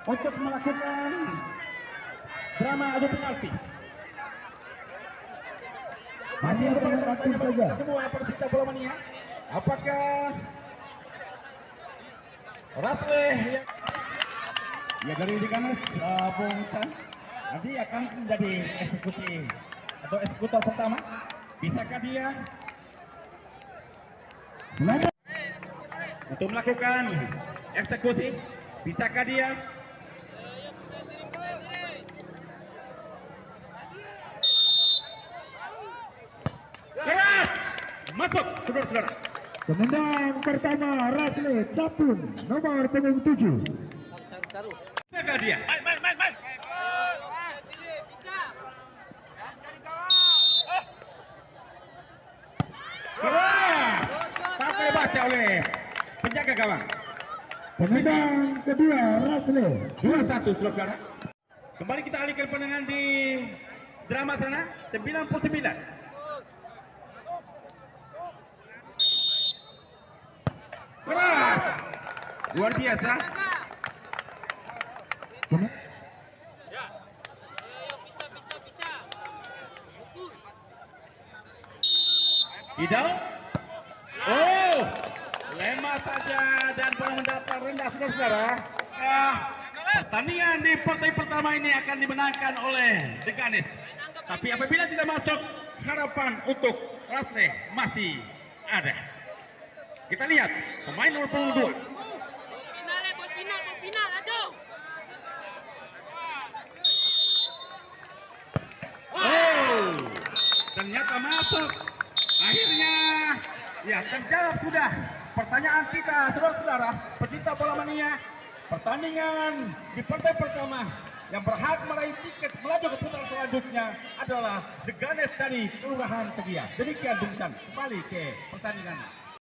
untuk melakukan drama adu penalti. Masih ada penalti saja. Semua peserta bola mania. Apakah Rasleh yang dari Diganes Bung Chan nanti akan menjadi eksekutor pertama? Bisakah dia untuk melakukan eksekusi? Bisakah dia keras masuk, saudara-saudara? Tendangan pertama Rasleh Capun nomor punggung 7. Bisakah dia? Main. Keras, tak boleh baca oleh penjaga gawang. Tendangan kedua Rasleh 2-1, saudara. Kembali kita alihkan pandangan di drama sana 99. Keras, luar biasa. Tidak. Oh, lemah saja dan bola mendatar rendah, saudara. Pertandingan di partai pertama ini akan dimenangkan oleh Diganes. Tapi apabila tidak masuk, harapan untuk Rasleh masih ada. Kita lihat pemain nomor 22. Final, aduh. Oh, ternyata masuk. Akhirnya, ya terjawab sudah pertanyaan kita, saudara-saudara pecinta bola mania. Pertandingan di partai pertama yang berhak meraih tiket melaju ke putaran selanjutnya adalah Diganes dari Kelurahan Sedia. Demikian Bung Chan, kembali ke pertandingan.